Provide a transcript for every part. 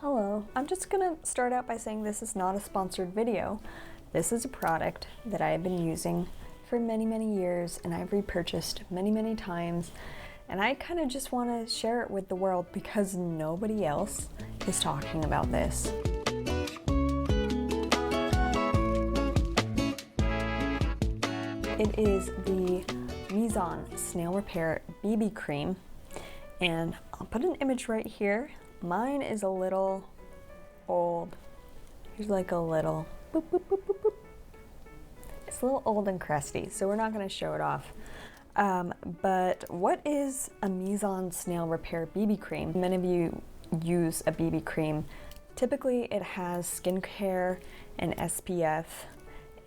Hello, I'm just gonna start out by saying this is not a sponsored video. This is a product that I have been using for many years and I've repurchased many times, and I kind of just want to share it with the world because nobody else is talking about this. It is the Mizon Snail Repair BB Cream, and I'll put an image right here. Mine is a little old. Here's like a little boop, boop, boop, boop, boop. It's a little old and crusty, so we're not going to show it off. But what is a Mizon Snail Repair BB Cream? Many of you use a BB cream. Typically it has skincare and SPF,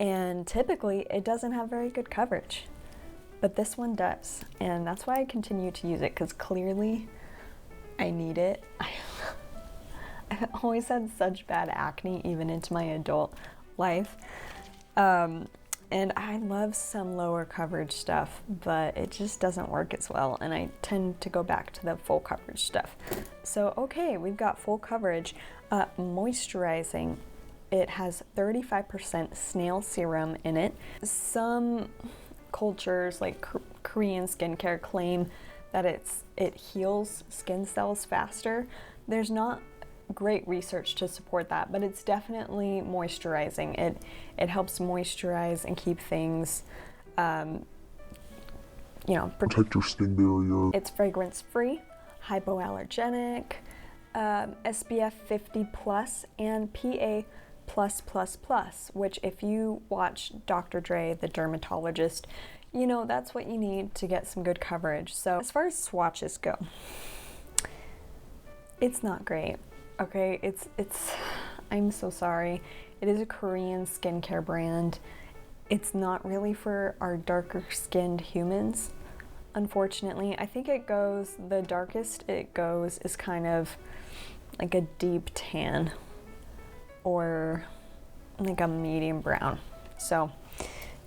and typically it doesn't have very good coverage. But this one does, and that's why I continue to use it, because clearly I need it. I've always had such bad acne, even into my adult life. And I love some lower coverage stuff, but it just doesn't work as well, and I tend to go back to the full coverage stuff. So, okay, we've got full coverage. Moisturizing. It has 35% snail serum in it. Some cultures, like Korean skincare, claim that it heals skin cells faster. There's not great research to support that, but it's definitely moisturizing. It helps moisturize and keep things, protect your skin barrier. It's fragrance free, hypoallergenic, SPF 50 plus and PA+++, which if you watch Dr. Dre, the dermatologist, you know that's what you need to get some good coverage. So as far as swatches go, it's not great. Okay, I'm so sorry. It is a Korean skincare brand. It's not really for our darker skinned humans, unfortunately. I think the darkest it goes is kind of like a deep tan or like a medium brown. So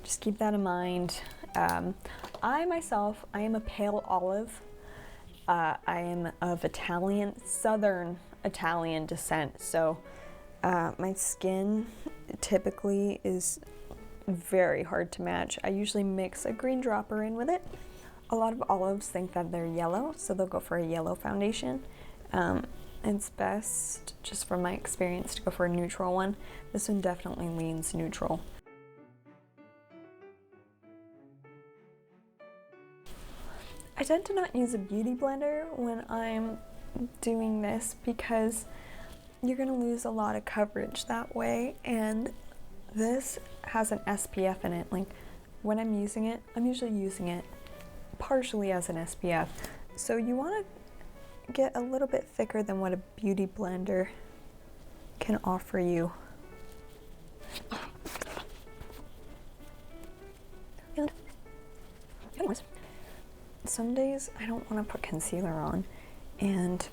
just keep that in mind. I am a pale olive. I am of Southern Italian descent, so my skin typically is very hard to match. I usually mix a green dropper in with it. A lot of olives think that they're yellow, so they'll go for a yellow foundation. It's best, just from my experience, to go for a neutral one. This one definitely leans neutral. I tend to not use a beauty blender when I'm doing this because you're going to lose a lot of coverage that way, and this has an SPF in it. Like when I'm using it, I'm usually using it partially as an SPF. So you want to get a little bit thicker than what a beauty blender can offer you. Anyways, some days I don't want to put concealer on, and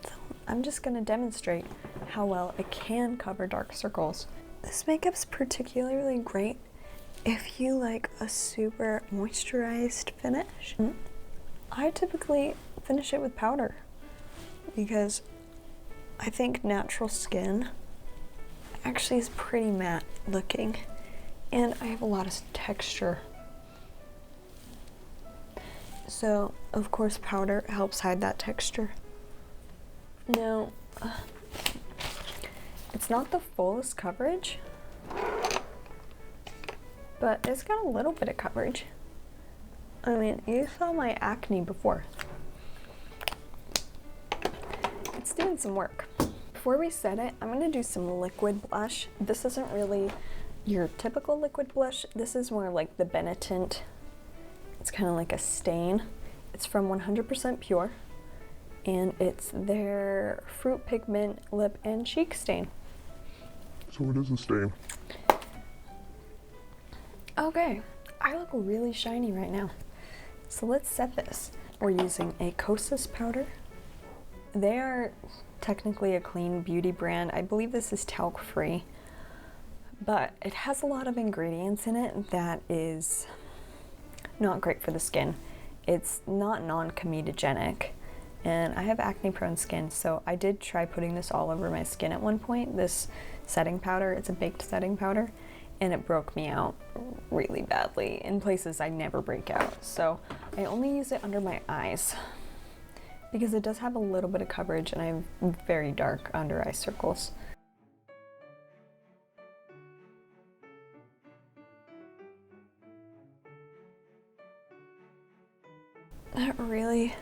so I'm just going to demonstrate how well it can cover dark circles. This makeup's particularly great if you like a super moisturized finish. I typically finish it with powder because I think natural skin actually is pretty matte looking, and I have a lot of texture. So, of course, powder helps hide that texture. Now, it's not the fullest coverage, but it's got a little bit of coverage. I mean, you saw my acne before. It's doing some work. Before we set it, I'm going to do some liquid blush. This isn't really your typical liquid blush. This is more like the Benetint. It's kind of like a stain. It's from 100% Pure, and it's their Fruit Pigment Lip and Cheek Stain. So it is a stain. Okay, I look really shiny right now. So let's set this. We're using a Kosas powder. They are technically a clean beauty brand. I believe this is talc free, but it has a lot of ingredients in it that is not great for the skin. It's not non-comedogenic, and I have acne prone skin, so I did try putting this all over my skin at one point, this setting powder. It's a baked setting powder, and it broke me out really badly in places I never break out. So I only use it under my eyes because it does have a little bit of coverage and I have very dark under eye circles. That really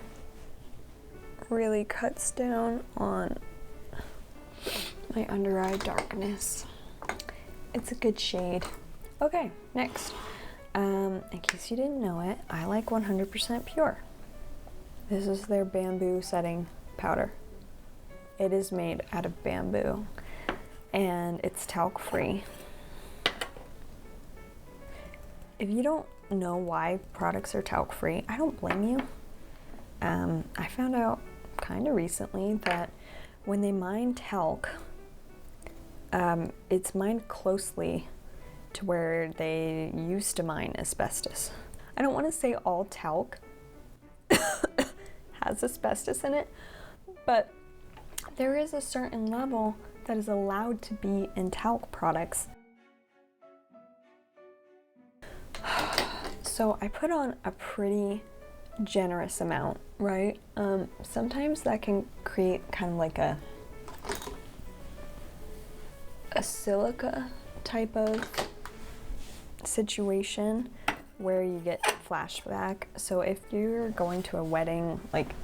cuts down on my under eye darkness. It's a good shade. Okay, next. In case you didn't know it, I like 100% Pure. This is their bamboo setting powder. It is made out of bamboo and it's talc free. If you don't know why products are talc free, I don't blame you. I found out kind of recently that when they mine talc, it's mined closely to where they used to mine asbestos. I don't want to say all talc has asbestos in it, but there is a certain level that is allowed to be in talc products. So I put on a pretty generous amount, right? Sometimes that can create kind of like a silica type of situation where you get flashback. So if you're going to a wedding, like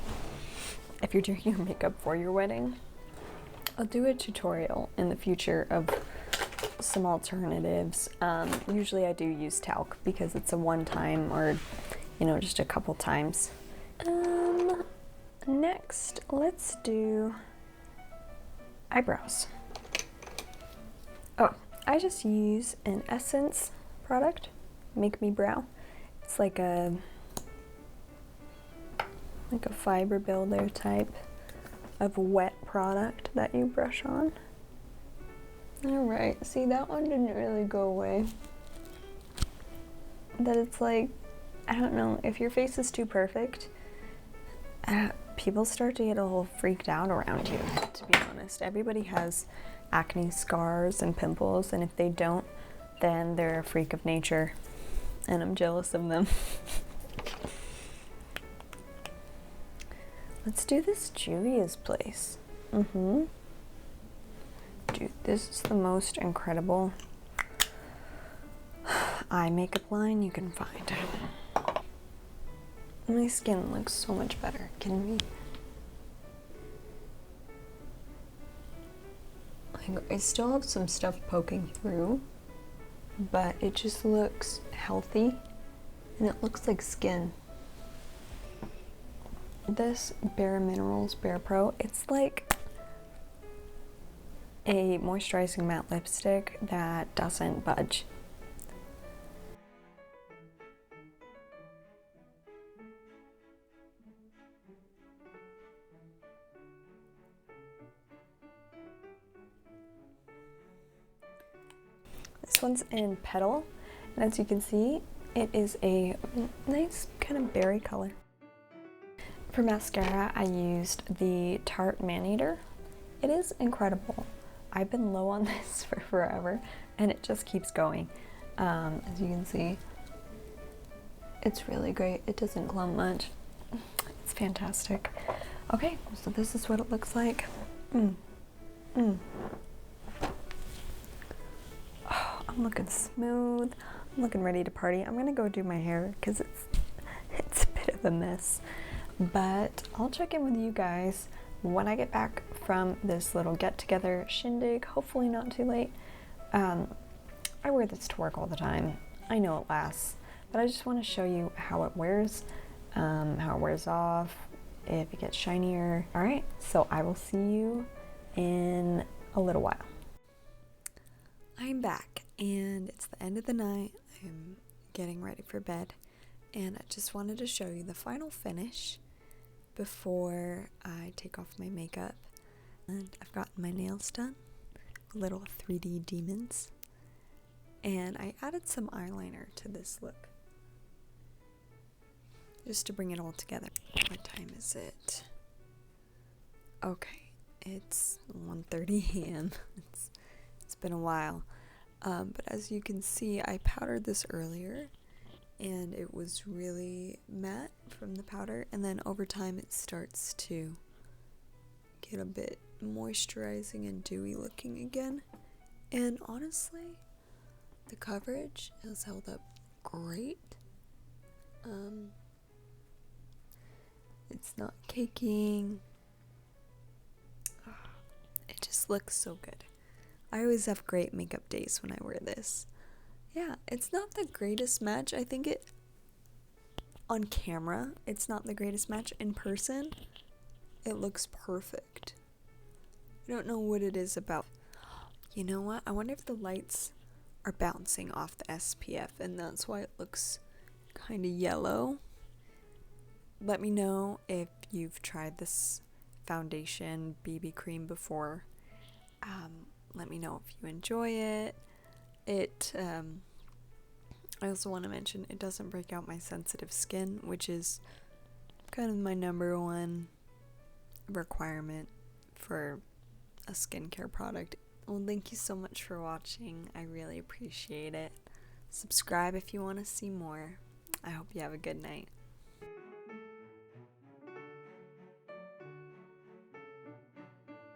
if you're doing your makeup for your wedding, I'll do a tutorial in the future of some alternatives. Usually I do use talc because it's a one-time or, you know, just a couple times. Next, let's do eyebrows. Oh, I just use an Essence product, Make Me Brow. It's like a fiber builder type of wet product that you brush on. Alright, see, that one didn't really go away. That it's like, I don't know, if your face is too perfect, people start to get a little freaked out around you, to be honest. Everybody has acne scars and pimples, and if they don't, then they're a freak of nature, and I'm jealous of them. Let's do this Juvia's Place. Dude, this is the most incredible eye makeup line you can find. My skin looks so much better. Kidding me? Like, I still have some stuff poking through, but it just looks healthy and it looks like skin. This bareMinerals BarePro, it's like a moisturizing matte lipstick that doesn't budge. This one's in Petal, and as you can see, it is a nice kind of berry color. For mascara, I used the Tarte Maneater. It is incredible. I've been low on this for forever, and it just keeps going. As you can see, it's really great. It doesn't clump much. It's fantastic. Okay, so this is what it looks like. Oh, I'm looking smooth. I'm looking ready to party. I'm gonna go do my hair because it's a bit of a mess. But I'll check in with you guys when I get back from this little get-together shindig, hopefully not too late. I wear this to work all the time. I know it lasts, but I just want to show you how it wears off, if it gets shinier. All right, so I will see you in a little while. I'm back, and it's the end of the night. I'm getting ready for bed, and I just wanted to show you the final finish before I take off my makeup. And I've gotten my nails done, little 3D demons, and I added some eyeliner to this look just to bring it all together. What time is it? Okay, it's 1:30 a.m. It's been a while. But as you can see, I powdered this earlier and it was really matte from the powder, and then over time it starts to get a bit moisturizing and dewy looking again. And honestly, the coverage has held up great. It's not caking. It just looks so good. I always have great makeup days when I wear this. Yeah, it's not the greatest match. I think it on camera, it's not the greatest match. In person, it looks perfect. I don't know what it is about. You know what? I wonder if the lights are bouncing off the SPF and that's why it looks kind of yellow. Let me know if you've tried this foundation BB cream before. Let me know if you enjoy it. I also want to mention it doesn't break out my sensitive skin, which is kind of my number one requirement for a skincare product. Well, thank you so much for watching. I really appreciate it. Subscribe if you want to see more. I hope you have a good night.